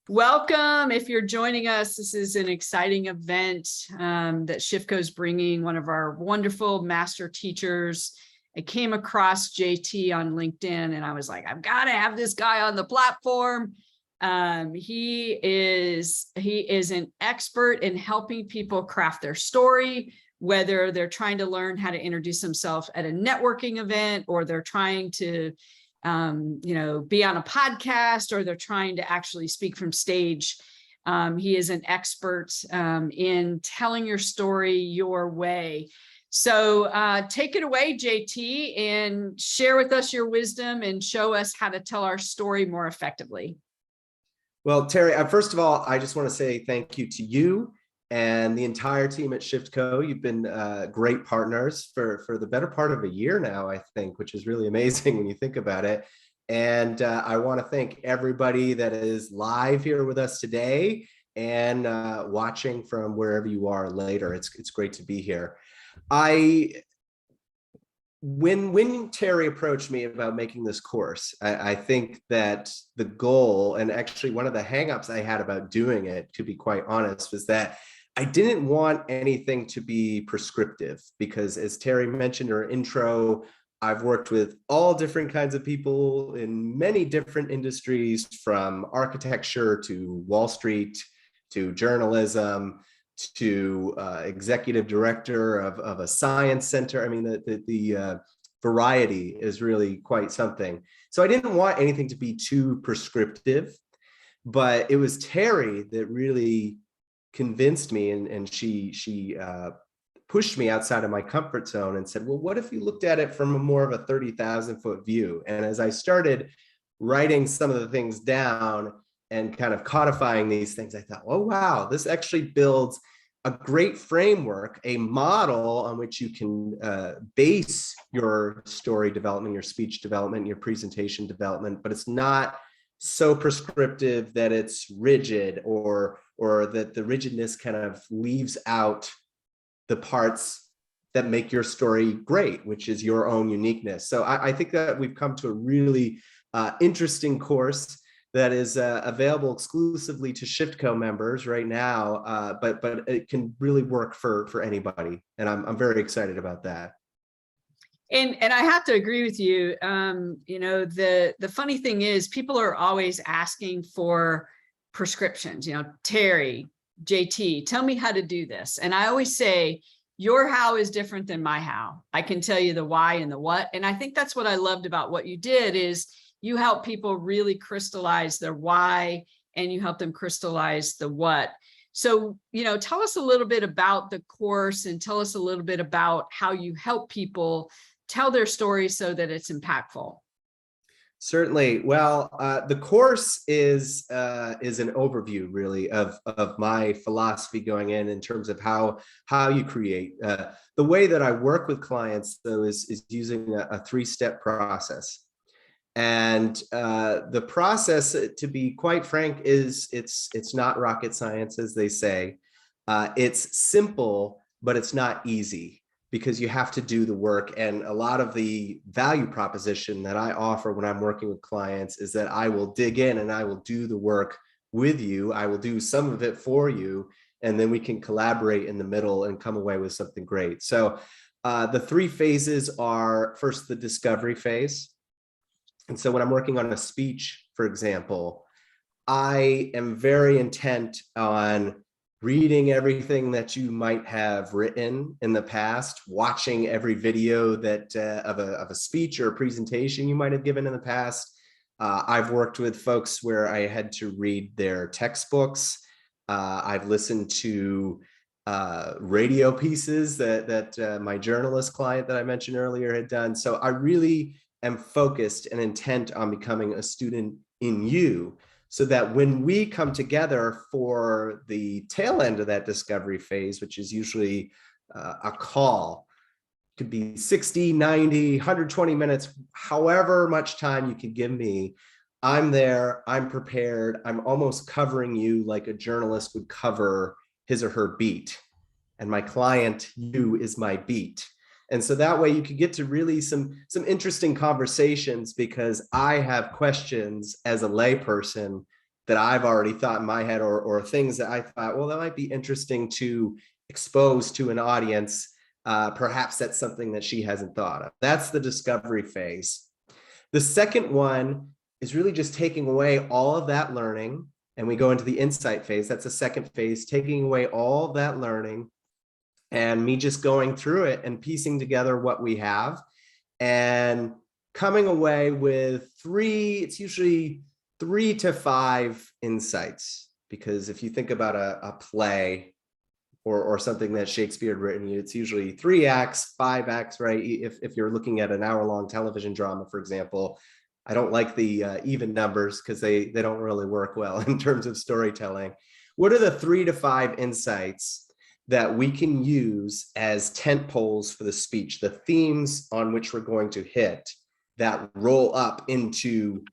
Welcome. If you're joining us, this is an exciting event that Shiftco is bringing, one of our wonderful master teachers. I came across JT on LinkedIn and I was like, I've got to have this guy on the platform. He is an expert in helping people craft their story, whether they're trying to learn how to introduce themselves at a networking event, or they're trying to be on a podcast, or they're trying to actually speak from stage. He is an expert in telling your story your way. So take it away, JT, and share with us your wisdom and show us how to tell our story more effectively. Well, Terry, first of all, I just want to say thank you to you and the entire team at Shiftco. You've been great partners for the better part of a year now, I think, which is really amazing when you think about it. And I want to thank everybody that is live here with us today and watching from wherever you are later. It's great to be here. When Terry approached me about making this course, I think that the goal, and actually one of the hangups I had about doing it, to be quite honest, was that I didn't want anything to be prescriptive, because as Terry mentioned in her intro, I've worked with all different kinds of people in many different industries, from architecture to Wall Street to journalism to executive director of a science center. I mean, the variety is really quite something. So I didn't want anything to be too prescriptive, but it was Terry that really convinced me, and she pushed me outside of my comfort zone and said, well, what if you looked at it from a more of a 30,000 foot view? And as I started writing some of the things down and kind of codifying these things, I thought, oh, wow, this actually builds a great framework, a model on which you can base your story development, your speech development, your presentation development, but it's not so prescriptive that it's rigid, or that the rigidness kind of leaves out the parts that make your story great, which is your own uniqueness. So I think that we've come to a really interesting course that is available exclusively to Shiftco members right now, but it can really work for anybody, and I'm very excited about that. And I have to agree with you. The funny thing is, people are always asking for prescriptions. Terry, JT, tell me how to do this. And I always say, your how is different than my how. I can tell you the why and the what. And I think that's what I loved about what you did, is you help people really crystallize their why, and you help them crystallize the what. So, tell us a little bit about the course, and tell us a little bit about how you help people tell their story so that it's impactful. Certainly. Well, the course is an overview, really, of my philosophy going in terms of how you create. The way that I work with clients, though, is using a three-step process. And the process, to be quite frank, is it's not rocket science, as they say. It's simple, but it's not easy, because you have to do the work. And a lot of the value proposition that I offer when I'm working with clients is that I will dig in and I will do the work with you. I will do some of it for you, and then we can collaborate in the middle and come away with something great. So the three phases are: first, the discovery phase. And so when I'm working on a speech, for example, I am very intent on reading everything that you might have written in the past, watching every video that of a speech or a presentation you might have given in the past. I've worked with folks where I had to read their textbooks. I've listened to radio pieces that my journalist client that I mentioned earlier had done. So I really am focused and intent on becoming a student in you, so that when we come together for the tail end of that discovery phase, which is usually a call, could be 60, 90, 120 minutes, however much time you can give me, I'm there, I'm prepared, I'm almost covering you like a journalist would cover his or her beat. And my client, you, is my beat. And so that way you could get to really some interesting conversations, because I have questions as a layperson that I've already thought in my head, or things that I thought, well, that might be interesting to expose to an audience. Perhaps that's something that she hasn't thought of. That's the discovery phase. The second one is really just taking away all of that learning, and we go into the insight phase. That's the second phase, taking away all that learning and me just going through it and piecing together what we have and coming away with it's usually 3 to 5 insights. Because if you think about a play or something that Shakespeare had written, it's usually 3 acts, 5 acts, right? If you're looking at an hour-long television drama, for example, I don't like the even numbers because they don't really work well in terms of storytelling. What are the 3 to 5 insights that we can use as tent poles for the speech, the themes on which we're going to hit that roll up into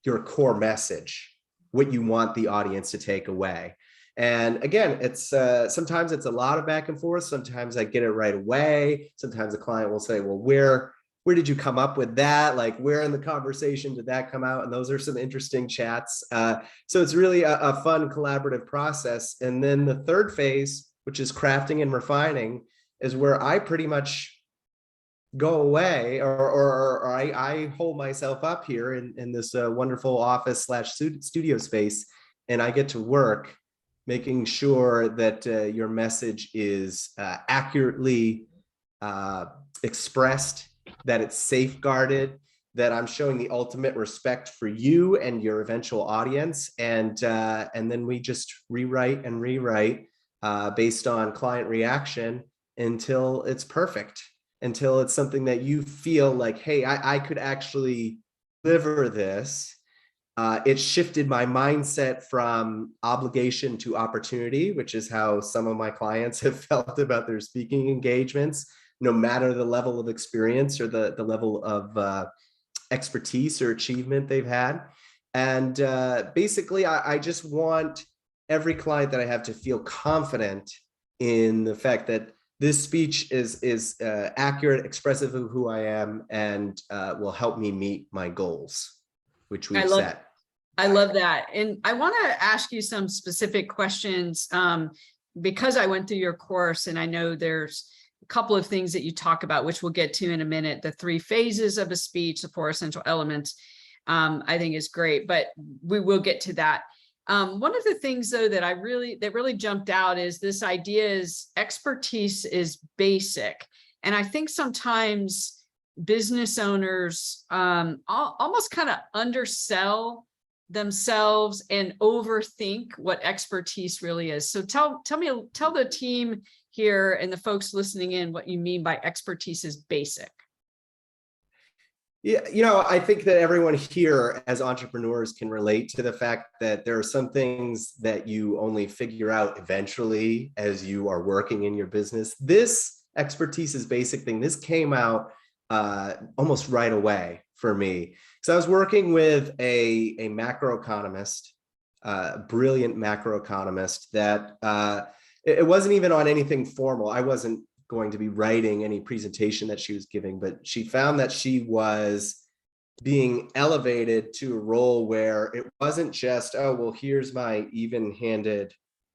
your core message, what you want the audience to take away? And again, it's sometimes it's a lot of back and forth. Sometimes I get it right away. Sometimes the client will say, well, where did you come up with that? Like, where in the conversation did that come out? And those are some interesting chats. So it's really a fun collaborative process. And then the third phase, which is crafting and refining, is where I pretty much go away, or I hold myself up here in this wonderful office / studio space, and I get to work making sure that your message is accurately expressed, that it's safeguarded, that I'm showing the ultimate respect for you and your eventual audience, and then we just rewrite and rewrite based on client reaction until it's perfect, until it's something that you feel like, hey, I could actually deliver this. It shifted my mindset from obligation to opportunity, which is how some of my clients have felt about their speaking engagements, no matter the level of experience or the level of expertise or achievement they've had. And basically, I just want every client that I have to feel confident in the fact that this speech is accurate, expressive of who I am, and will help me meet my goals, which we've set. I love that. And I want to ask you some specific questions because I went through your course, and I know there's a couple of things that you talk about, which we'll get to in a minute. The 3 phases of a speech, the 4 essential elements, I think is great, but we will get to that. One of the things, though, that really jumped out is this idea is expertise is basic. And I think sometimes business owners almost kind of undersell themselves and overthink what expertise really is. So tell the team here and the folks listening in what you mean by expertise is basic. Yeah, I think that everyone here as entrepreneurs can relate to the fact that there are some things that you only figure out eventually as you are working in your business. This expertise is basic thing. This came out almost right away for me. So I was working with a macroeconomist, brilliant macroeconomist that it wasn't even on anything formal. I wasn't going to be writing any presentation that she was giving, but she found that she was being elevated to a role where it wasn't just, oh, well, here's my even-handed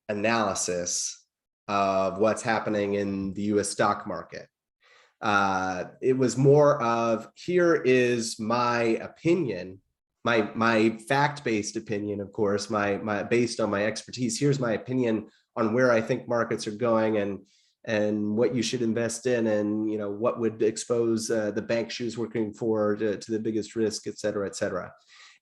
analysis of what's happening in the US stock market. It was more of, here is my opinion, my fact-based opinion, of course, my based on my expertise. Here's my opinion on where I think markets are going and what you should invest in, and what would expose the bank she was working for to the biggest risk, et cetera, et cetera.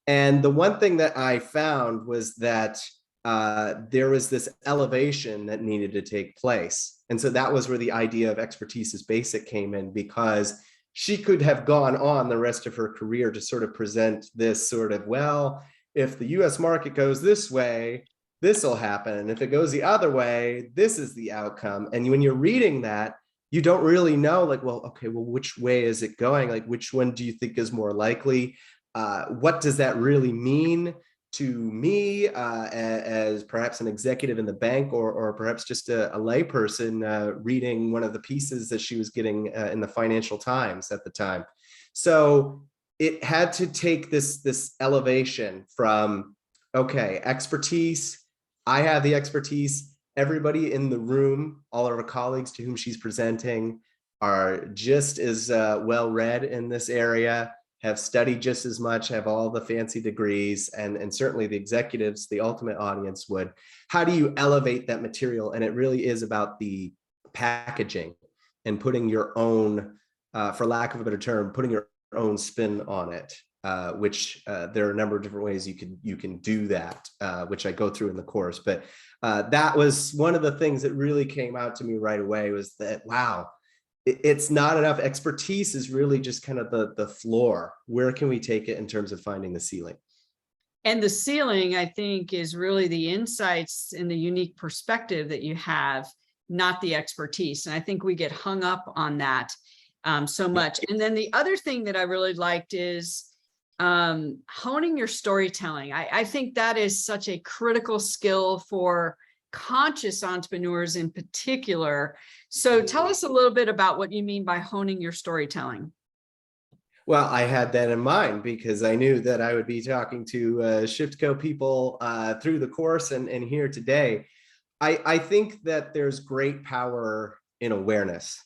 And the one thing that I found was that there was this elevation that needed to take place. And so that was where the idea of expertise is basic came in, because she could have gone on the rest of her career to sort of present this sort of, well, if the US market goes this way, this will happen. And if it goes the other way, this is the outcome. And when you're reading that, you don't really know, like, well, okay, well, which way is it going? Like, which one do you think is more likely? What does that really mean to me as perhaps an executive in the bank, or perhaps just a layperson reading one of the pieces that she was getting in the Financial Times at the time? So it had to take this elevation from Okay, expertise. I have the expertise. Everybody in the room, all of our colleagues to whom she's presenting, are just as well read in this area, have studied just as much, have all the fancy degrees, and certainly the executives, the ultimate audience would. How do you elevate that material? And it really is about the packaging and putting your own, for lack of a better term, putting your own spin on it. Which there are a number of different ways you can do that, which I go through in the course. But that was one of the things that really came out to me right away, was that, wow, it's not enough. Expertise is really just kind of the floor. Where can we take it in terms of finding the ceiling? And the ceiling, I think, is really the insights and the unique perspective that you have, not the expertise. And I think we get hung up on that so much. And then the other thing that I really liked is honing your storytelling. I think that is such a critical skill for conscious entrepreneurs in particular. So tell us a little bit about what you mean by honing your storytelling. Well, I had that in mind because I knew that I would be talking to ShiftCo people through the course and here today. I think that there's great power in awareness,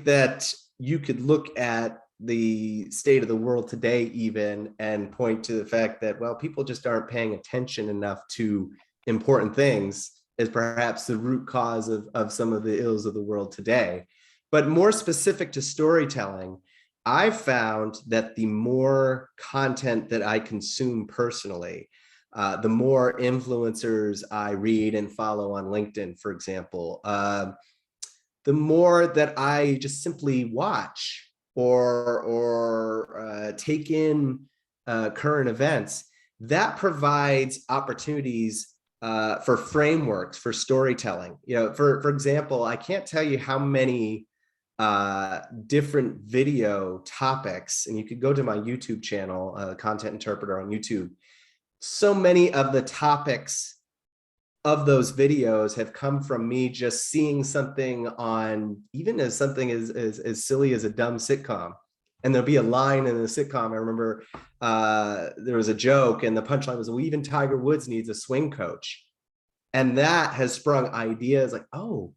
that you could look at the state of the world today even and point to the fact that, well, people just aren't paying attention enough to important things as perhaps the root cause of some of the ills of the world today. But more specific to storytelling, I've found that the more content that I consume personally, the more influencers I read and follow on LinkedIn, for example, the more that I just simply watch or take in current events, that provides opportunities for frameworks for storytelling. You know, for example, I can't tell you how many different video topics, and you could go to my YouTube channel, Content Interpreter on YouTube. So many of the topics of those videos have come from me just seeing something on, even as something as silly as a dumb sitcom. And there'll be a line in the sitcom. I remember there was a joke and the punchline was, well, even Tiger Woods needs a swing coach. And that has sprung ideas like, oh,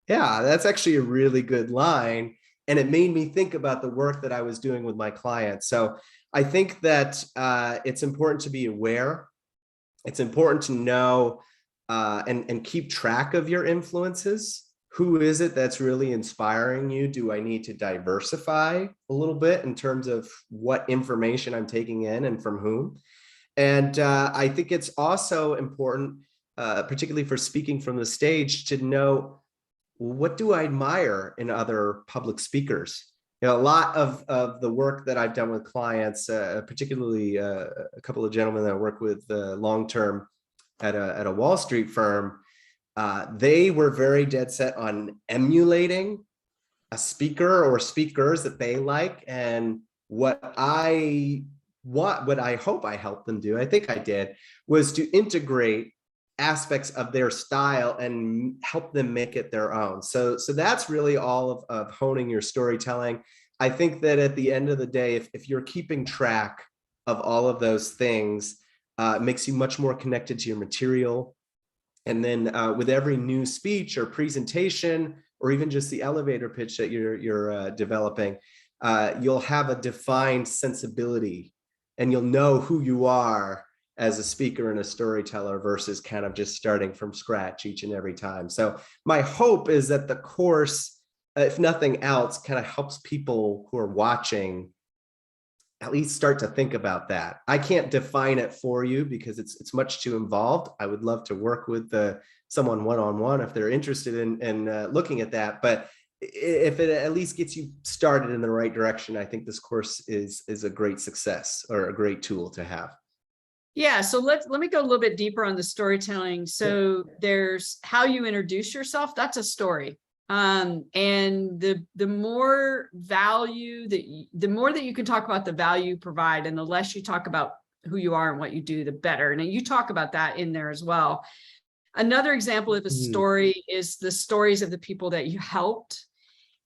yeah, that's actually a really good line. And it made me think about the work that I was doing with my clients. So I think that it's important to be aware. It's important to know and keep track of your influences. Who is it that's really inspiring you? Do I need to diversify a little bit in terms of what information I'm taking in and from whom? And I think it's also important, particularly for speaking from the stage, to know, what do I admire in other public speakers? You know, a lot of the work that I've done with clients, particularly a couple of gentlemen that I work with long-term at a Wall Street firm, they were very dead set on emulating a speaker or speakers that they like. And what I hope I helped them do, I think I did, was to integrate aspects of their style and help them make it their own. So that's really all of honing your storytelling. I think that at the end of the day, if you're keeping track of all of those things, it makes you much more connected to your material. And then with every new speech or presentation, or even just the elevator pitch that you're developing, you'll have a defined sensibility, and you'll know who you are as a speaker and a storyteller versus kind of just starting from scratch each and every time. So my hope is that the course, if nothing else, kind of helps people who are watching at least start to think about that. I can't define it for you because it's much too involved. I would love to work with someone one-on-one if they're interested in looking at that. But if it at least gets you started in the right direction, I think this course is a great success or a great tool to have. Yeah, so let me go a little bit deeper on the storytelling. So there's how you introduce yourself. That's a story. And the more value the more that you can talk about the value you provide, and the less you talk about who you are and what you do, the better. And you talk about that in there as well. Another example of a story is the stories of the people that you helped.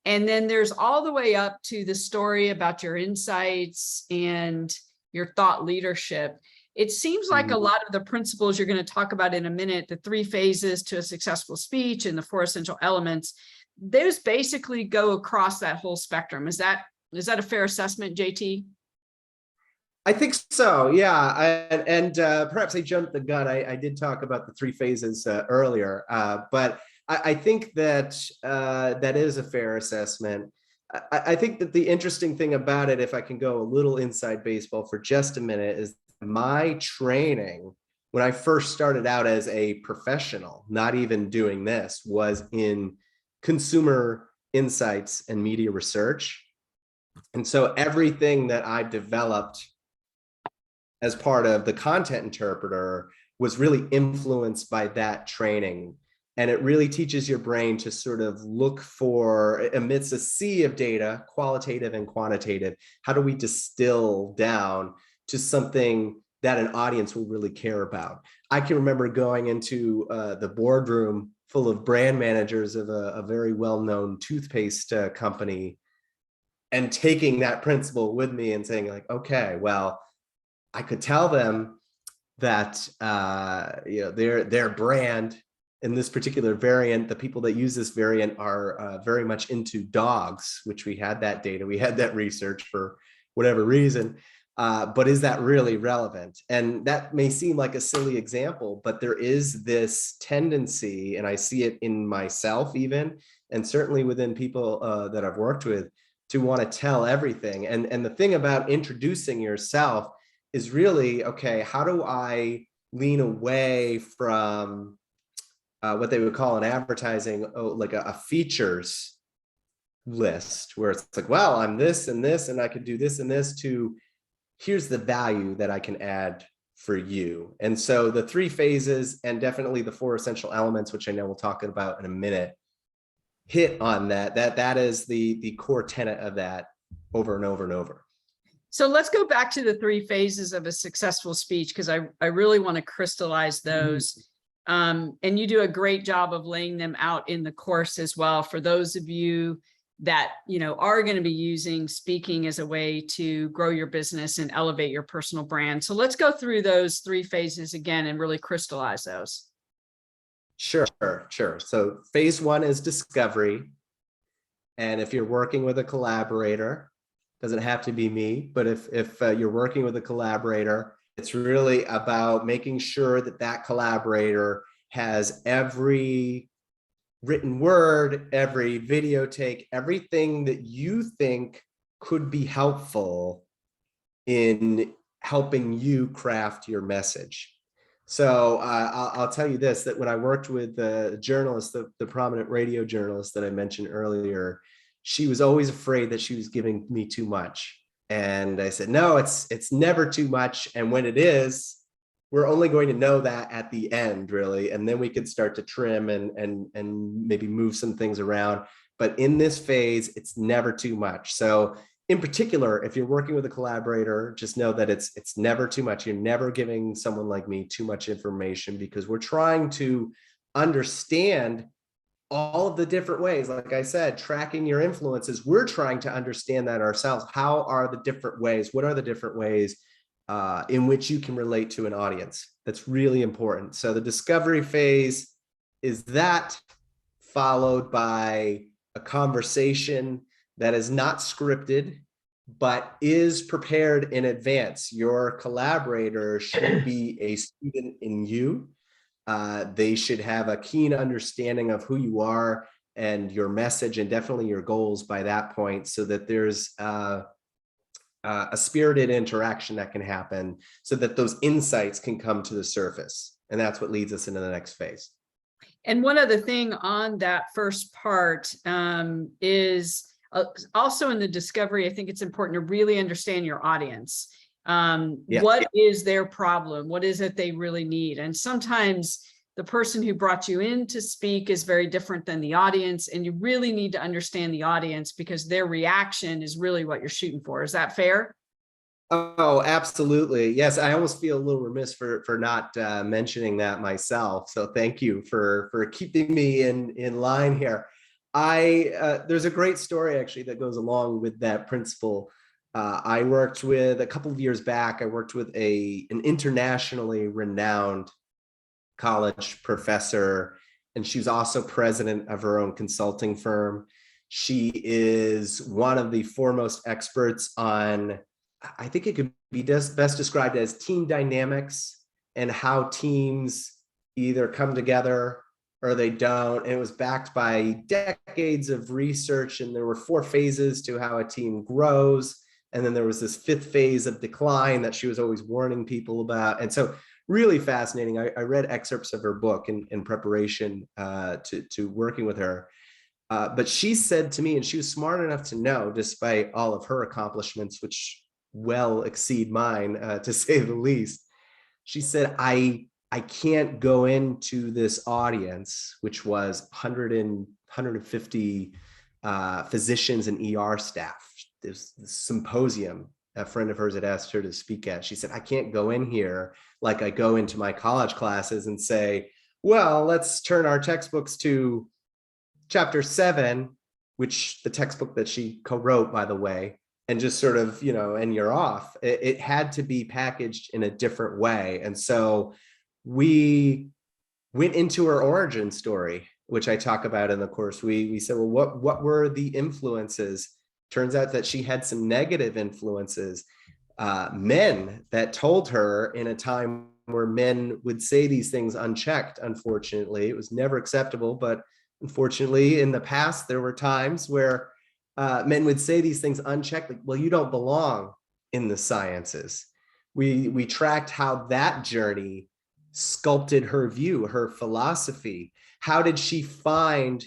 And then there's all the way up to the story about your insights and your thought leadership. It seems like a lot of the principles you're going to talk about in a minute, the 3 phases to a successful speech and the 4 essential elements, those basically go across that whole spectrum. Is that a fair assessment, JT? I think so, yeah. And perhaps I jumped the gun. I did talk about the 3 phases earlier, but I think that that is a fair assessment. I think that the interesting thing about it, if I can go a little inside baseball for just a minute, is my training when I first started out as a professional, not even doing this, was in consumer insights and media research. And so everything that I developed as part of the content interpreter was really influenced by that training. And it really teaches your brain to sort of look for, amidst a sea of data, qualitative and quantitative, how do we distill down to something that an audience will really care about? I can remember going into the boardroom full of brand managers of a very well-known toothpaste company and taking that principle with me and saying like, okay, well, I could tell them that their brand in this particular variant, the people that use this variant are very much into dogs, which we had that data, we had that research for whatever reason. But is that really relevant? And that may seem like a silly example, but there is this tendency, and I see it in myself even, and certainly within people that I've worked with, to want to tell everything. And the thing about introducing yourself is really, okay, how do I lean away from what they would call in advertising, like a features list, where it's like, well, I'm this and this, and I could do this and this, to here's the value that I can add for you. And so the 3 phases, and definitely the 4 essential elements, which I know we'll talk about in a minute, hit on that is the core tenet of that over and over and over. So let's go back to the 3 phases of a successful speech, because I really want to crystallize those. And you do a great job of laying them out in the course as well, for those of you that are going to be using speaking as a way to grow your business and elevate your personal brand. So let's go through those 3 phases again and really crystallize those. Sure. So phase 1 is discovery. And if you're working with a collaborator, doesn't have to be me, but if you're working with a collaborator, it's really about making sure that that collaborator has every written word, every video take, everything that you think could be helpful in helping you craft your message. So I'll tell you this, that when I worked with the journalist, the prominent radio journalist that I mentioned earlier, she was always afraid that she was giving me too much. And I said, no, it's never too much. And when it is, we're only going to know that at the end, really. And then we could start to trim and maybe move some things around. But in this phase, it's never too much. So in particular, if you're working with a collaborator, just know that it's never too much. You're never giving someone like me too much information, because we're trying to understand all of the different ways. Like I said, tracking your influences, we're trying to understand that ourselves. How are the different ways? What are the different ways in which you can relate to an audience? That's really important. So the discovery phase is that, followed by a conversation that is not scripted, but is prepared in advance. Your collaborator should be a student in you. They should have a keen understanding of who you are and your message, and definitely your goals by that point, so that there's a spirited interaction that can happen, so that those insights can come to the surface. And that's what leads us into the next phase. And one other thing on that first part is also in the discovery, I think it's important to really understand your audience. What is their problem? What is it they really need? And sometimes the person who brought you in to speak is very different than the audience, and you really need to understand the audience, because their reaction is really what you're shooting for. Is that fair? Oh, absolutely. Yes, I almost feel a little remiss for not mentioning that myself. So thank you for keeping me in line here. There's a great story actually that goes along with that principle. I worked with, a couple of years back, I worked with an internationally renowned college professor, and she was also president of her own consulting firm. She is one of the foremost experts on, I think it could be best described as team dynamics and how teams either come together or they don't. And it was backed by decades of research, and there were 4 phases to how a team grows. And then there was this 5th phase of decline that she was always warning people about. And so really fascinating. I read excerpts of her book in preparation to working with her. But she said to me, and she was smart enough to know, despite all of her accomplishments, which well exceed mine, to say the least, she said, I can't go into this audience, which was 150 physicians and ER staff. There's this symposium a friend of hers had asked her to speak at. She said, I can't go in here like I go into my college classes and say, well, let's turn our textbooks to chapter 7, which the textbook that she co-wrote, by the way, and just sort of, and you're off. It had to be packaged in a different way. And so we went into her origin story, which I talk about in the course. We said, well, what were the influences? Turns out that she had some negative influences, men that told her in a time where men would say these things unchecked. Unfortunately, it was never acceptable, but unfortunately in the past, there were times where men would say these things unchecked, like, well, you don't belong in the sciences. We tracked how that journey sculpted her view, her philosophy. How did she find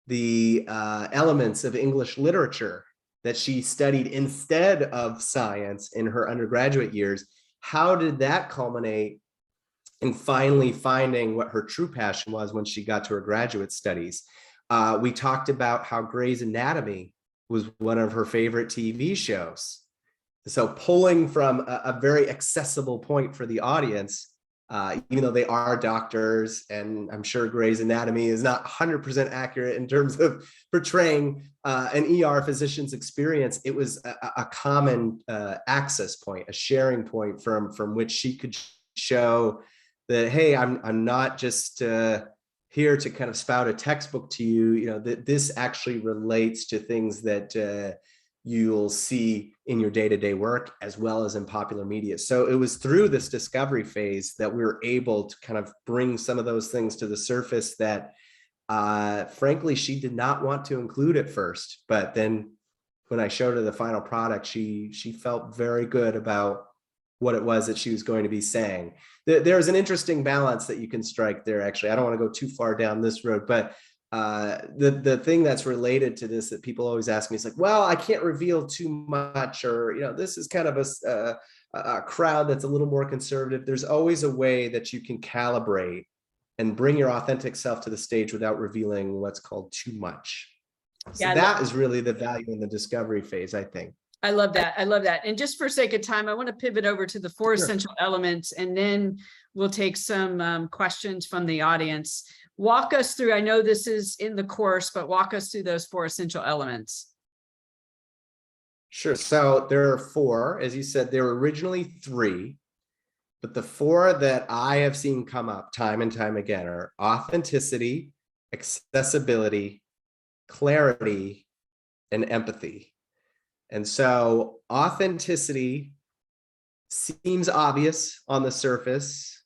the elements of English literature that she studied instead of science in her undergraduate years? How did that culminate in finally finding what her true passion was when she got to her graduate studies? We talked about how Grey's Anatomy was one of her favorite TV shows. So pulling from a very accessible point for the audience, even though they are doctors, and I'm sure Grey's Anatomy is not 100% accurate in terms of portraying an ER physician's experience, it was a common access point, a sharing point from which she could show that, hey, I'm not just here to kind of spout a textbook to you, that this actually relates to things that you'll see in your day-to-day work as well as in popular media. So it was through this discovery phase that we were able to kind of bring some of those things to the surface that frankly, she did not want to include at first. But then when I showed her the final product, she felt very good about what it was that she was going to be saying. There's an interesting balance that you can strike there, actually. I don't want to go too far down this road, but the thing that's related to this that people always ask me is like, well, I can't reveal too much, or this is kind of a crowd that's a little more conservative. There's always a way that you can calibrate and bring your authentic self to the stage without revealing what's called too much. So Yeah, that is really the value in the discovery phase, I think. I love that. I love that. And just for sake of time, I want to pivot over to the 4 essential elements, and then we'll take some questions from the audience. Walk us through, I know this is in the course, but walk us through those 4 essential elements. Sure. So there are 4, as you said, there were originally 3, but the 4 that I have seen come up time and time again are authenticity, accessibility, clarity, and empathy. And so authenticity seems obvious on the surface.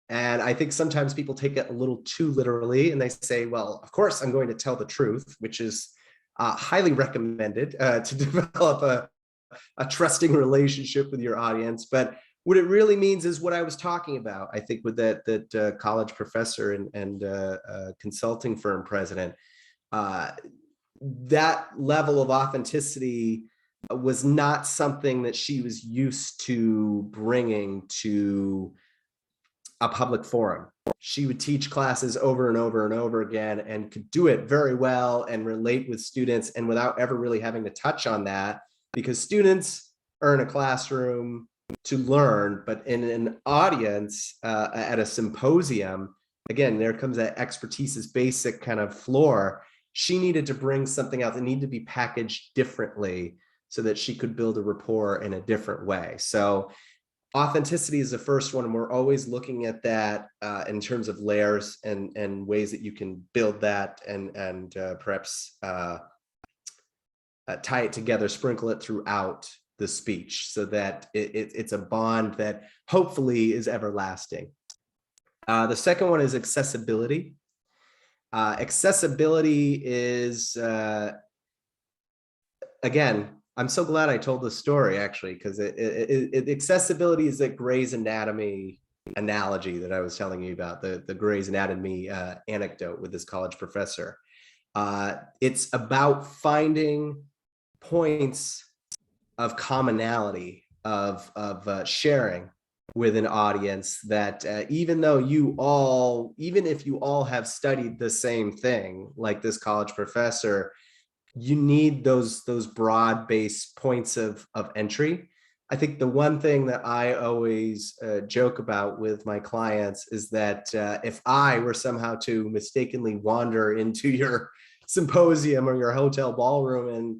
And I think sometimes people take it a little too literally, and they say, well, of course, I'm going to tell the truth, which is highly recommended to develop a trusting relationship with your audience. But what it really means is what I was talking about, I think, with that college professor and consulting firm president. That level of authenticity was not something that she was used to bringing to a public forum. She would teach classes over and over and over again and could do it very well and relate with students, and without ever really having to touch on that, because students are in a classroom to learn, but in an audience at a symposium, again, there comes that expertise's basic kind of floor. She needed to bring something out that needed to be packaged differently so that she could build a rapport in a different way. So authenticity is the first one, and we're always looking at that in terms of layers and ways that you can build that and perhaps tie it together, sprinkle it throughout the speech so that it's a bond that hopefully is everlasting. The second one is accessibility. Accessibility is, again, I'm so glad I told this story actually, because accessibility is that Grey's Anatomy analogy that I was telling you about, the Grey's Anatomy anecdote with this college professor. It's about finding points of commonality, of sharing with an audience that even if you all have studied the same thing, like this college professor, you need those broad-based points of entry. I think the one thing that I always joke about with my clients is that if I were somehow to mistakenly wander into your symposium or your hotel ballroom, and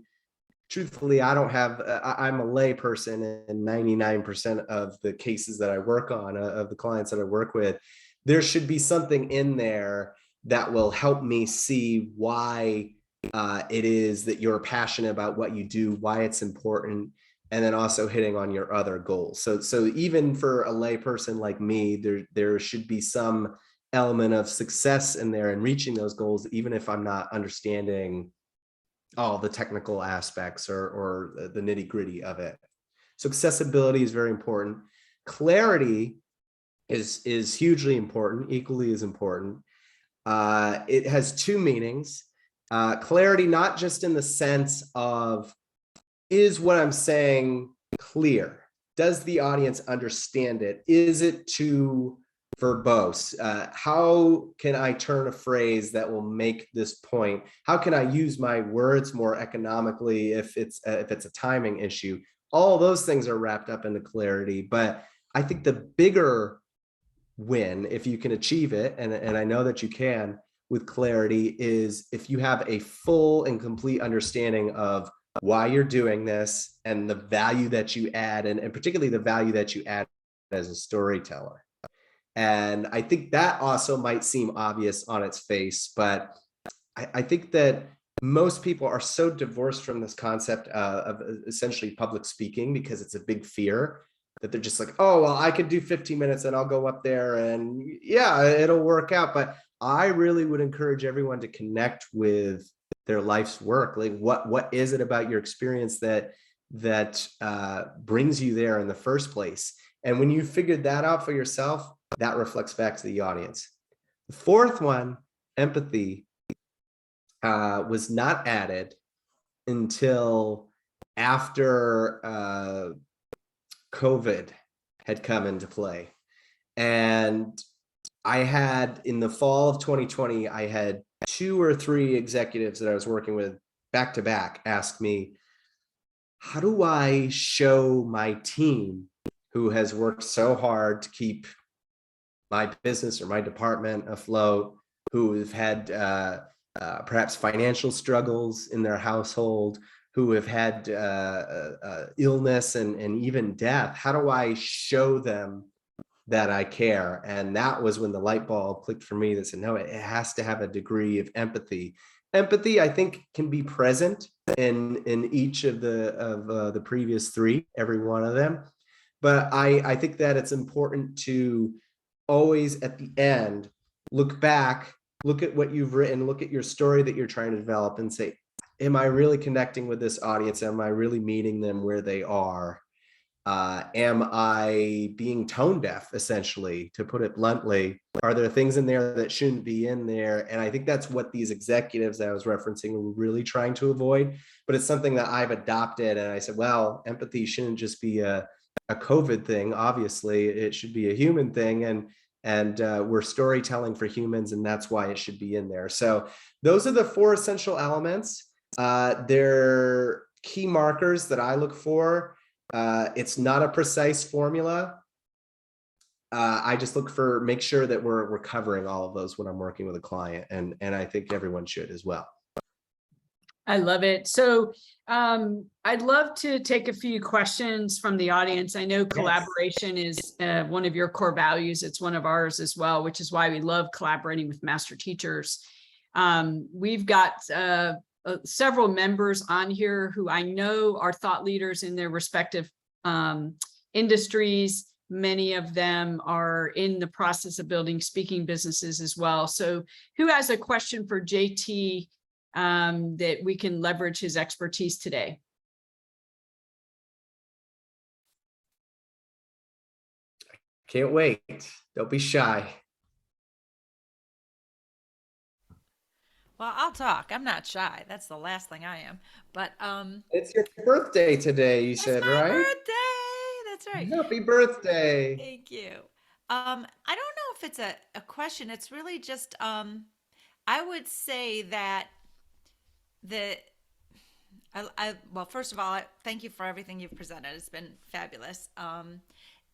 truthfully, I don't have, I'm a lay person in 99% of the cases that I work on, of the clients that I work with, there should be something in there that will help me see why it is that you're passionate about what you do, why it's important, and then also hitting on your other goals. So even for a lay person like me, there should be some element of success in there and reaching those goals, even if I'm not understanding all the technical aspects or the nitty gritty of it. So accessibility is very important. Clarity is hugely important, equally as important. It has two meanings. Clarity, not just in the sense of, is what I'm saying clear? Does the audience understand it? Is it too verbose? How can I turn a phrase that will make this point? How can I use my words more economically if it's a timing issue? All those things are wrapped up into clarity. But I think the bigger win, if you can achieve it, and I know that you can with clarity, is if you have a full and complete understanding of why you're doing this and the value that you add, and particularly the value that you add as a storyteller. And I think that also might seem obvious on its face, but I think that most people are so divorced from this concept of essentially public speaking, because it's a big fear, that they're just like, oh, well, I could do 15 minutes and I'll go up there and yeah, it'll work out. But I really would encourage everyone to connect with their life's work. Like, what is it about your experience that brings you there in the first place? And when you figured that out for yourself, that reflects back to the audience. The fourth one, empathy, was not added until after COVID had come into play. And I had, in the fall of 2020, I had 2 or 3 executives that I was working with back to back ask me, how do I show my team, who has worked so hard to keep my business or my department afloat, who have had perhaps financial struggles in their household, who have had illness and even death, how do I show them that I care? And that was when the light bulb clicked for me that said, no, it has to have a degree of empathy. Empathy, I think, can be present in each of the previous 3, every one of them. But I think that it's important to always at the end look back, look at what you've written, look at your story that you're trying to develop, and say, am I really connecting with this audience? Am I really meeting them where they are? Am I being tone deaf, essentially, to put it bluntly? Are there things in there that shouldn't be in there? And I think that's what these executives that I was referencing were really trying to avoid. But it's something that I've adopted. And I said, well, empathy shouldn't just be a COVID thing. Obviously, it should be a human thing. And we're storytelling for humans, and that's why it should be in there. So those are the 4 essential elements. They're key markers that I look for. It's not a precise formula. I just make sure that we're covering all of those when I'm working with a client, and I think everyone should as well. I love it. So I'd love to take a few questions from the audience. I know Yes. collaboration is one of your core values. It's one of ours as well, which is why we love collaborating with master teachers. We've got several members on here who I know are thought leaders in their respective industries. Many of them are in the process of building speaking businesses as well. So who has a question for JT that we can leverage his expertise today? Can't wait. Don't be shy. Well, I'll talk. I'm not shy. That's the last thing I am. But It's your birthday today, you it's said, my right? birthday. That's right. Happy birthday. Thank you. I don't know if it's a question. It's really just I would say that the well, first of all, thank you for everything you've presented. It's been fabulous.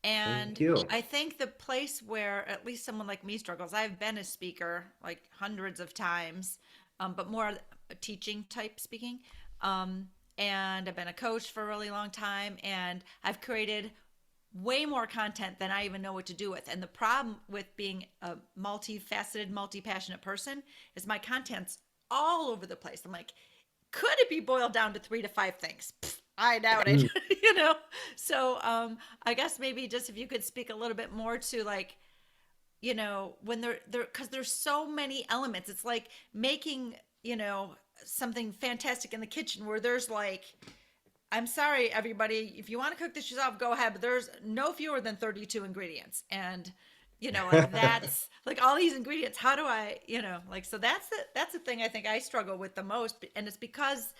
And Thank you. I think the place where at least someone like me struggles, I've been a speaker like hundreds of times, but more teaching type speaking. And I've been a coach for a really long time, and I've created way more content than I even know what to do with. And the problem with being a multifaceted, multi-passionate person is my content's all over the place. I'm like, could it be boiled down to 3 to 5 things? Pfft, I doubt it, you know? So I guess maybe just if you could speak a little bit more to like, you know, when they're because there's so many elements. It's like making, you know, something fantastic in the kitchen where there's like, I'm sorry, everybody, if you want to cook this yourself, go ahead, but there's no fewer than 32 ingredients. And, you know, like that's like all these ingredients. How do I, you know, like, so that's the thing I think I struggle with the most. And it's because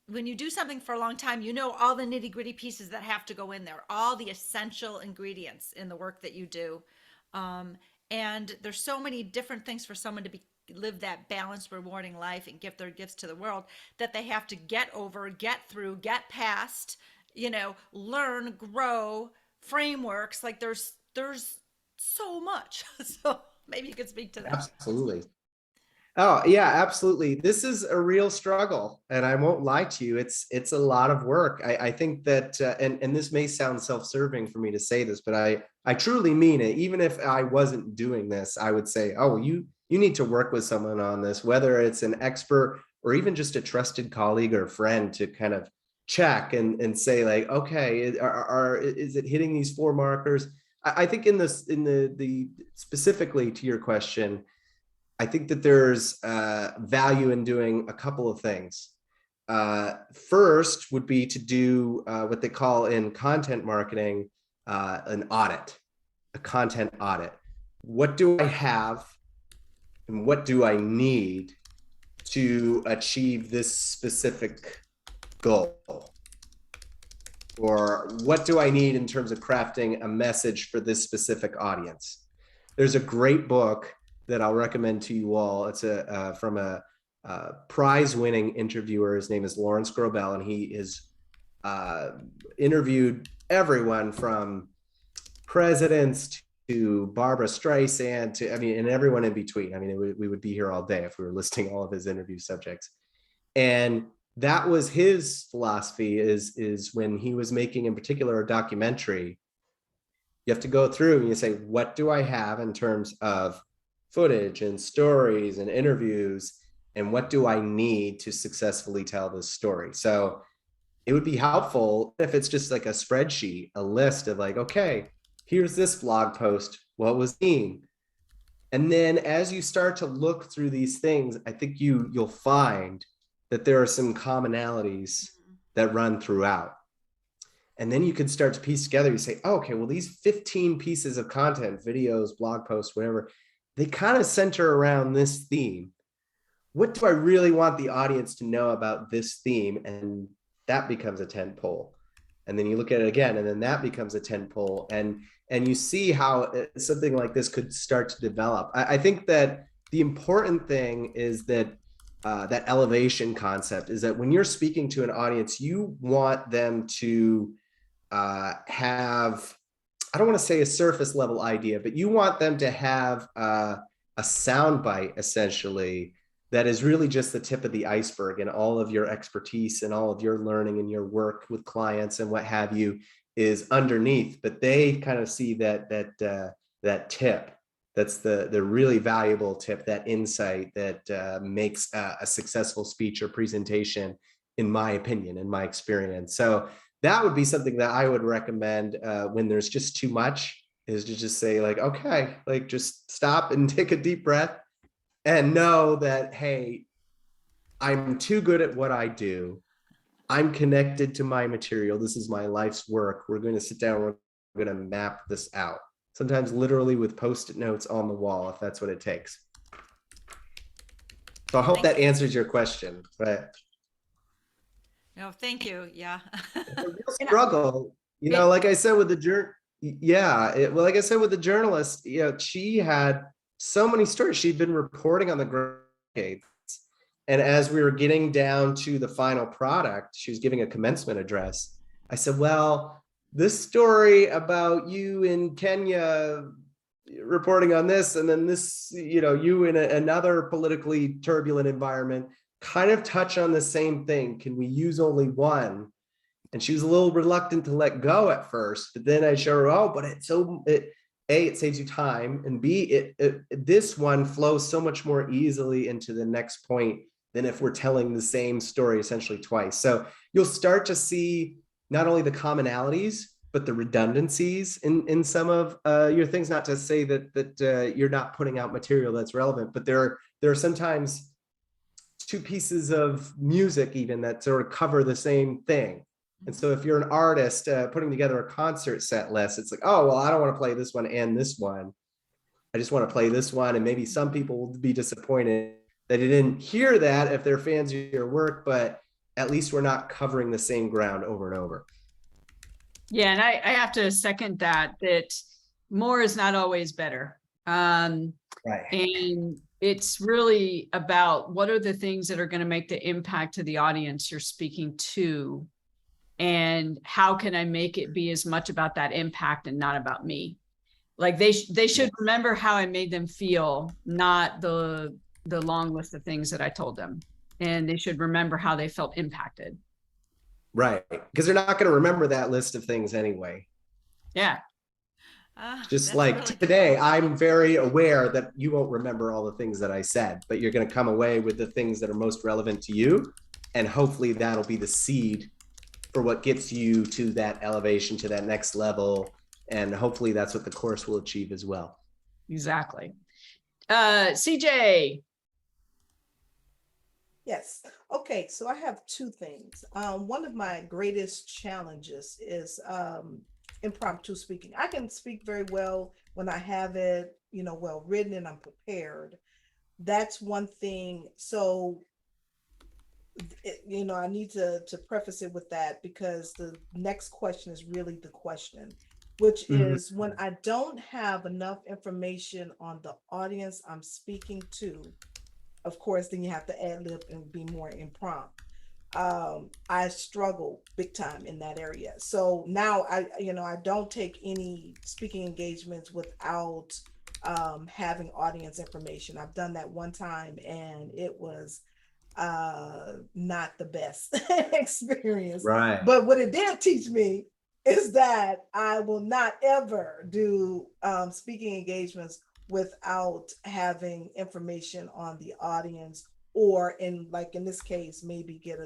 when you do something for a long time, you know, all the nitty gritty pieces that have to go in there, all the essential ingredients in the work that you do. And there's so many different things for someone to live that balanced, rewarding life and give their gifts to the world that they have to get over, get through, get past, you know, learn, grow, frameworks. Like there's so much. So maybe you could speak to that. Absolutely. Oh, yeah, absolutely. This is a real struggle, and I won't lie to you. It's a lot of work. I think that, and this may sound self-serving for me to say this, but I truly mean it. Even if I wasn't doing this, I would say, oh, you need to work with someone on this, whether it's an expert or even just a trusted colleague or friend to kind of check and say like, okay, is it hitting these 4 markers? I think in the specifically to your question, I think that there's value in doing a couple of things. First would be to do what they call in content marketing an audit, a content audit. What do I have and what do I need to achieve this specific goal? Or what do I need in terms of crafting a message for this specific audience? There's a great book that I'll recommend to you all. It's from a prize-winning interviewer. His name is Lawrence Grobel, and he is interviewed everyone from presidents to Barbara Streisand to, I mean, and everyone in between. I mean, we would be here all day if we were listing all of his interview subjects. And that was his philosophy is when he was making, in particular, a documentary, you have to go through and you say, what do I have in terms of footage and stories and interviews, and what do I need to successfully tell this story? So it would be helpful if it's just like a spreadsheet, a list of like, okay, here's this blog post, what was seen? And then as you start to look through these things, I think you'll find that there are some commonalities that run throughout. And then you can start to piece together, you say, oh, okay, well, these 15 pieces of content, videos, blog posts, whatever, they kind of center around this theme. What do I really want the audience to know about this theme? And that becomes a tent pole. And then you look at it again, and then that becomes a tent pole. And you see how something like this could start to develop. I think that the important thing is that that elevation concept is that when you're speaking to an audience, you want them to have, I don't want to say a surface level idea, but you want them to have a soundbite essentially that is really just the tip of the iceberg, and all of your expertise and all of your learning and your work with clients and what have you is underneath, but they kind of see that tip. That's the really valuable tip, that insight that makes a successful speech or presentation, in my opinion, in my experience. So that would be something that I would recommend when there's just too much, is to just say like, okay, like just stop and take a deep breath and know that, hey, I'm too good at what I do. I'm connected to my material. This is my life's work. We're going to sit down. We're going to map this out. Sometimes literally with Post-it notes on the wall, if that's what it takes. So I hope that answers your question. But No, thank you. Yeah. it's a real struggle, you know, like I said with the like I said with the journalist, you know, she had so many stories. She'd been reporting on the grades. And as we were getting down to the final product, she was giving a commencement address. I said, well, this story about you in Kenya reporting on this, and then this, you know, you in another politically turbulent environment, kind of touch on the same thing. Can we use only one? And she was a little reluctant to let go at first, but then I showed her, oh, but it saves you time, and B, this one flows so much more easily into the next point than if we're telling the same story essentially twice. So you'll start to see not only the commonalities, but the redundancies in some of your things. Not to say that you're not putting out material that's relevant, but there are sometimes two pieces of music even that sort of cover the same thing. And so if you're an artist putting together a concert set list, it's like, oh, well, I don't want to play this one and this one. I just want to play this one. And maybe some people will be disappointed that they didn't hear that if they're fans of your work, but at least we're not covering the same ground over and over. Yeah, and I have to second that more is not always better. Right. And it's really about what are the things that are going to make the impact to the audience you're speaking to, and how can I make it be as much about that impact and not about me? Like they should remember how I made them feel, not the long list of things that I told them. And they should remember how they felt impacted. Right. Because they're not going to remember that list of things anyway. Yeah. Just like really today, I'm very aware that you won't remember all the things that I said, but you're going to come away with the things that are most relevant to you. And hopefully that'll be the seed for what gets you to that elevation, to that next level. And hopefully that's what the course will achieve as well. Exactly. CJ. Yes. Okay. So I have two things. One of my greatest challenges is impromptu speaking. I can speak very well when I have it, you know, well written and I'm prepared. That's one thing. So, you know, I need to preface it with that, because the next question is really the question, which is when I don't have enough information on the audience I'm speaking to, of course, then you have to ad lib and be more impromptu. I struggle big time in that area. So now I don't take any speaking engagements without having audience information. I've done that one time and it was not the best experience. Right. But what it did teach me is that I will not ever do speaking engagements without having information on the audience, or in this case, maybe get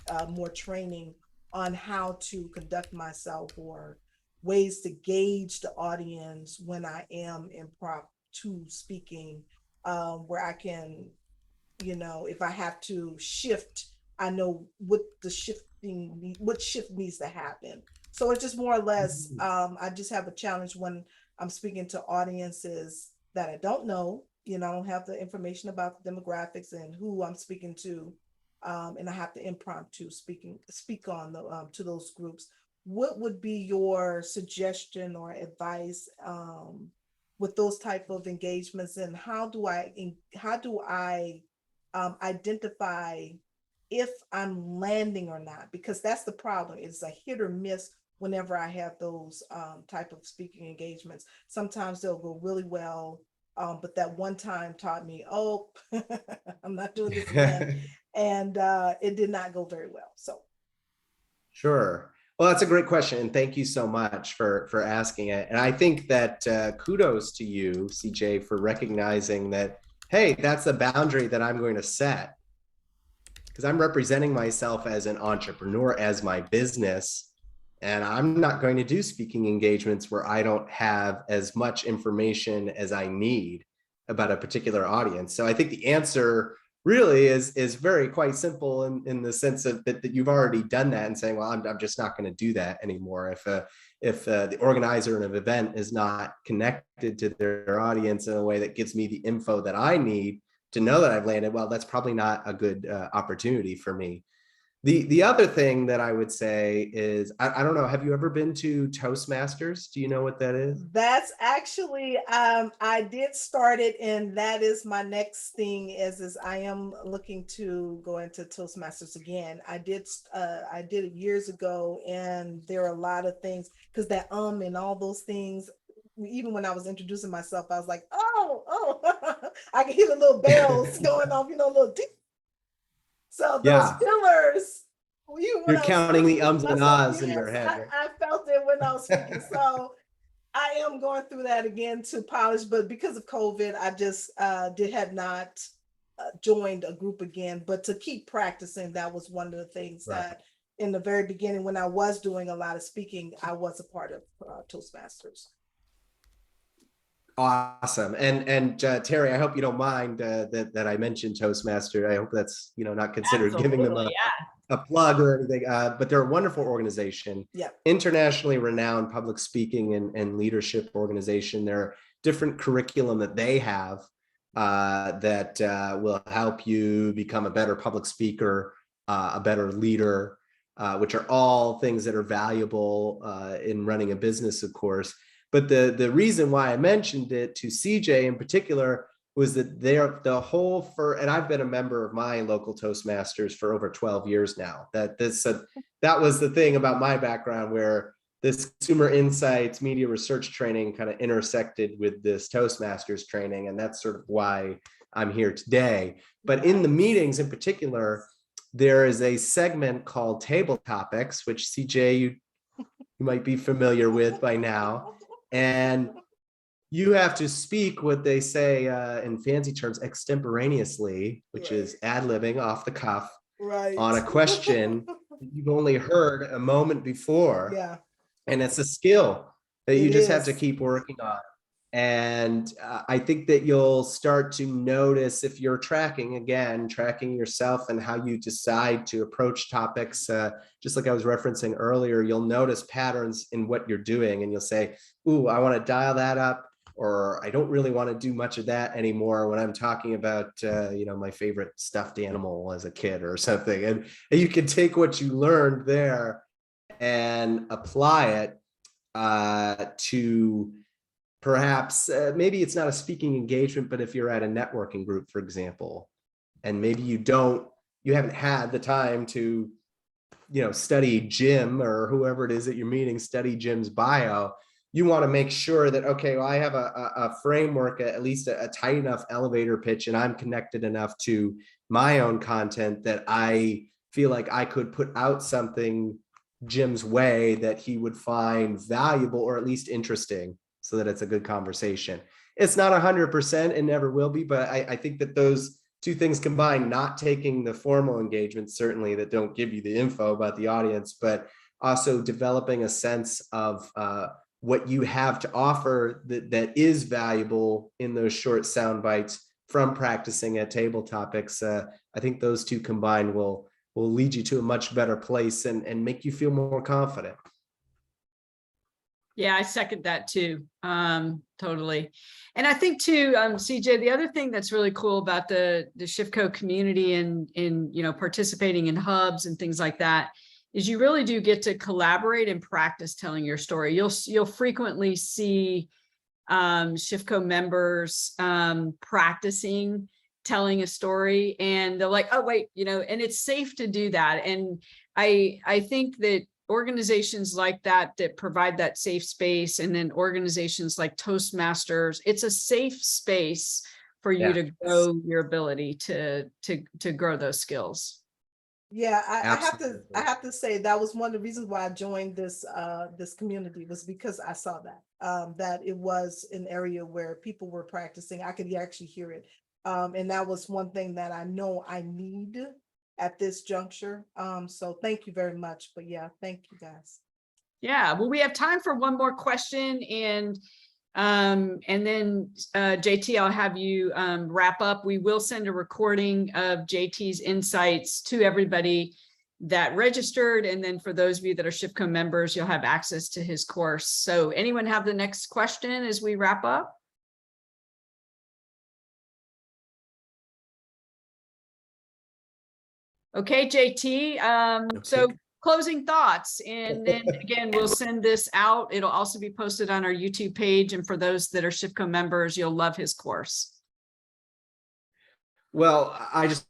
a more training on how to conduct myself, or ways to gauge the audience when I am impromptu speaking, where I can, you know, if I have to shift, I know what shift needs to happen. So it's just more or less, I just have a challenge when I'm speaking to audiences that I don't know. You know, I don't have the information about the demographics and who I'm speaking to, and I have to impromptu speak on the to those groups. What would be your suggestion or advice with those type of engagements, and how do I identify if I'm landing or not? Because that's the problem. It's a hit or miss whenever I have those type of speaking engagements. Sometimes they'll go really well, but that one time taught me, oh, I'm not doing this again. And it did not go very well. So. Sure. Well, that's a great question. And thank you so much for asking it. And I think that kudos to you, CJ, for recognizing that, hey, that's the boundary that I'm going to set. Because I'm representing myself as an entrepreneur, as my business. And I'm not going to do speaking engagements where I don't have as much information as I need about a particular audience. So I think the answer really is very quite simple in the sense of that you've already done that and saying, well, I'm just not going to do that anymore. If the organizer of an event is not connected to their audience in a way that gives me the info that I need to know that I've landed, well, that's probably not a good opportunity for me. The other thing that I would say is, I don't know, have you ever been to Toastmasters? Do you know what that is? That's actually, I did start it, and that is my next thing is I am looking to go into Toastmasters again. I did it years ago, and there are a lot of things, because that and all those things, even when I was introducing myself, I was like, oh, I can hear the little bells going off, little ding. So those pillars, you're counting the ums and ahs in your head. I felt it when I was speaking. So I am going through that again to polish, but because of COVID, I just had not joined a group again. But to keep practicing, that was one of the things that in the very beginning, when I was doing a lot of speaking, I was a part of Toastmasters. Awesome. And Terry, I hope you don't mind that I mentioned Toastmaster. I hope that's not considered giving them a plug or anything. But they're a wonderful organization, internationally renowned public speaking and leadership organization. There are different curriculum that they have that will help you become a better public speaker, a better leader, which are all things that are valuable in running a business, of course. But the reason why I mentioned it to CJ in particular was that and I've been a member of my local Toastmasters for over 12 years now. That was the thing about my background, where this consumer insights, media research training kind of intersected with this Toastmasters training. And that's sort of why I'm here today. But in the meetings in particular, there is a segment called Table Topics, which CJ, you might be familiar with by now. And you have to speak what they say in fancy terms extemporaneously, which is ad-libbing off the cuff on a question you've only heard a moment before. Yeah. And it's a skill that you just have to keep working on. And I think that you'll start to notice, if you're tracking yourself and how you decide to approach topics, just like I was referencing earlier, you'll notice patterns in what you're doing, and you'll say, ooh, I want to dial that up, or I don't really want to do much of that anymore when I'm talking about, my favorite stuffed animal as a kid or something. And you can take what you learned there and apply it to perhaps maybe it's not a speaking engagement, but if you're at a networking group, for example, and maybe you haven't had the time to, study Jim or whoever it is that you're meeting, study Jim's bio, you want to make sure that, okay, well, I have a framework, at least a tight enough elevator pitch, and I'm connected enough to my own content that I feel like I could put out something Jim's way that he would find valuable or at least interesting, so that it's a good conversation. It's not 100%, it never will be, but I think that those two things combined, not taking the formal engagements, certainly, that don't give you the info about the audience, but also developing a sense of what you have to offer that is valuable in those short sound bites from practicing at Table Topics. I think those two combined will lead you to a much better place and make you feel more confident. Yeah, I second that too. Totally. And I think too, CJ, the other thing that's really cool about the ShiftCo community and participating in hubs and things like that is you really do get to collaborate and practice telling your story. You'll frequently see ShiftCo members practicing telling a story, and they're like, oh wait, and it's safe to do that. And I think that organizations like that provide that safe space, and then organizations like Toastmasters, it's a safe space for you to grow your ability to grow those skills. Yeah, Absolutely. I have to say that was one of the reasons why I joined this this community, was because I saw that that it was an area where people were practicing. I could actually hear it, and that was one thing that I know I need at this juncture. So thank you very much. But yeah, thank you guys. Yeah, well, we have time for one more question, and then JT, I'll have you wrap up. We will send a recording of JT's insights to everybody that registered, and then for those of you that are SHIFCO members, you'll have access to his course. So anyone have the next question as we wrap up? Okay, JT, so closing thoughts, and then again, we'll send this out. It'll also be posted on our YouTube page, and for those that are SHIFCO members, you'll love his course. Well, I just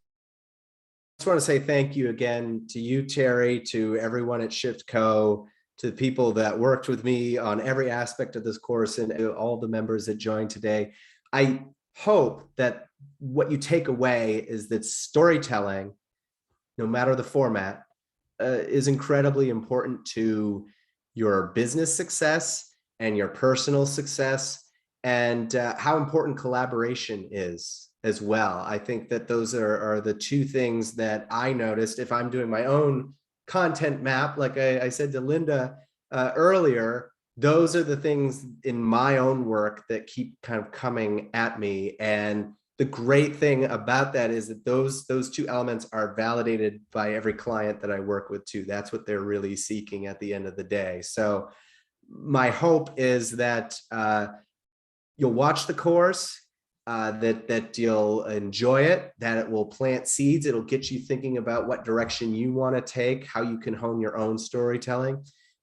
want to say thank you again to you, Terry, to everyone at SHIFCO, to the people that worked with me on every aspect of this course, and all the members that joined today. I hope that what you take away is that storytelling, no matter the format, is incredibly important to your business success and your personal success, and how important collaboration is as well. I think that those are the two things that I noticed if I'm doing my own content map. Like I said to Linda earlier, those are the things in my own work that keep kind of coming at me. And the great thing about that is that those two elements are validated by every client that I work with too. That's what they're really seeking at the end of the day. So my hope is that you'll watch the course, that you'll enjoy it, that it will plant seeds. It'll get you thinking about what direction you want to take, how you can hone your own storytelling,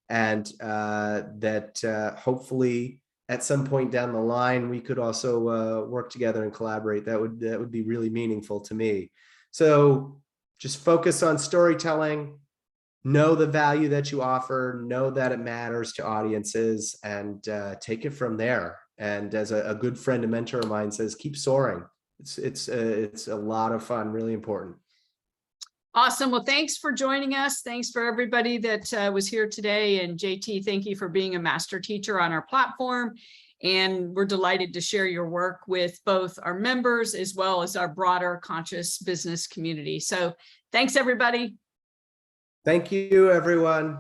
and that hopefully at some point down the line, we could also work together and collaborate. That would be really meaningful to me. So just focus on storytelling, know the value that you offer, know that it matters to audiences, and take it from there. And as a good friend and mentor of mine says, keep soaring. It's a lot of fun, really important. Awesome. Well, thanks for joining us. Thanks for everybody that was here today. And JT, thank you for being a master teacher on our platform. And we're delighted to share your work with both our members as well as our broader conscious business community. So thanks, everybody. Thank you, everyone.